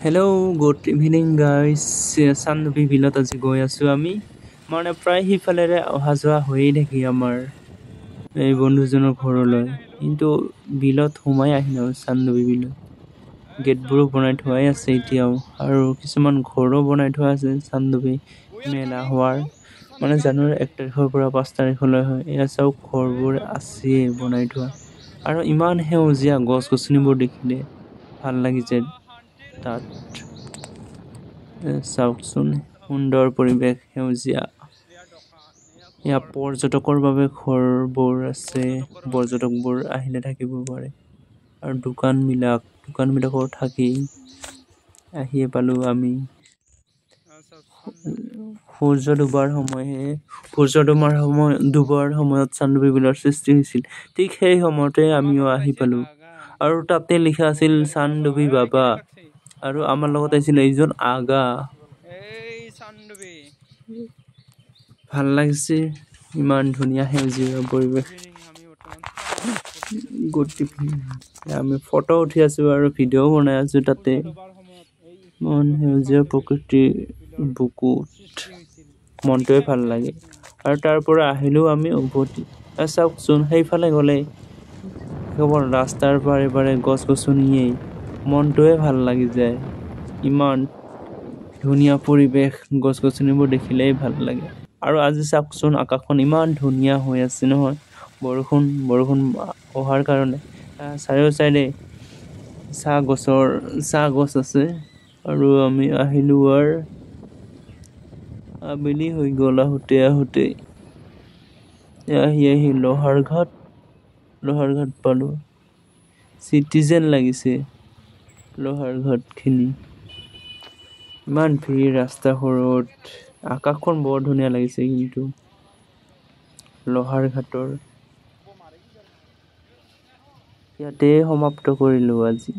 Hello' good evening guys. Chandubi বিলত আজি গৈ আছোঁ আমি। মানে প্ৰায় সিফালেৰে অহা যোৱা হৈয়ে থাকি আমাৰ এই বন্ধুজনৰ ঘৰলৈ, কিন্তু বিলত সোমাই আহিলোঁ। চান্দুবি বিলত গেটবোৰো বনাই থোৱাই আছে এতিয়াও, আৰু কিছুমান ঘৰো বনাই থোৱা আছে। চান্দুবি মেলা হোৱাৰ মানে জানুৱাৰী 1 তাৰিখৰ পৰা 5 তাৰিখলৈ হয়। এয়া চাওক, ঘৰবোৰ আছে বনাই থোৱা, আৰু ইমান সেউজীয়া গছ গছনিবোৰ দেখিলে ভাল লাগিছে। তাত চাওকচোন, সুন্দৰ পৰিৱেশ, সেউজীয়া। ইয়াৰ পৰ্যটকৰ বাবে ঘৰবোৰ আছে, পৰ্যটকবোৰ আহিলে থাকিব পাৰে। আৰু দোকানবিলাকৰ থাকেই। আহিয়ে পালোঁ আমি। সূৰ্য ডুবাৰ সময়ত চান্দুবি বিলৰ সৃষ্টি হৈছিল। ঠিক সেই সময়তে আমিও আহি পালোঁ, আৰু তাতে লিখা আছিল চান্দুবি বাবা, আৰু আমাৰ লগত আহিছিল এইজন আগা। ভাল লাগিছে, ইমান ধুনীয়া সেউজীয়া পৰিৱেশ। আমি ফটো উঠি আছো আৰু ভিডিঅ' বনাই আছো তাতে। ইমান সেউজীয়া প্ৰকৃতিৰ বুকুত মনটোৱে ভাল লাগে। আৰু তাৰ পৰা আহিলোঁ আমি উভতি। চাওকচোন, সেইফালে গ'লে কেৱল ৰাস্তাৰ পাৰে পাৰে গছ গছনিয়েই, মনটোৱে ভাল লাগি যায়। ইমান ধুনীয়া পৰিৱেশ, গছ গছনিবোৰ দেখিলেই ভাল লাগে। আৰু আজি চাওকচোন, আকাশখন ইমান ধুনীয়া হৈ আছে নহয়, বৰষুণ অহাৰ কাৰণে। চাৰিও চাইডে চাহ গছ আছে। আৰু আমি আহিলোঁ, আৰু আবেলি হৈ গ'ল আহোঁতে আহি লোহাৰ ঘাট পালোঁ। চিটি যেন লাগিছে লোহাৰ ঘাটখিনি। ইমান ভিৰ ৰাস্তাবোৰত, আকাশখন বৰ ধুনীয়া লাগিছে। কিন্তু লোহাৰ ঘাটৰ ইয়াতে সমাপ্ত কৰিলোঁ আজি।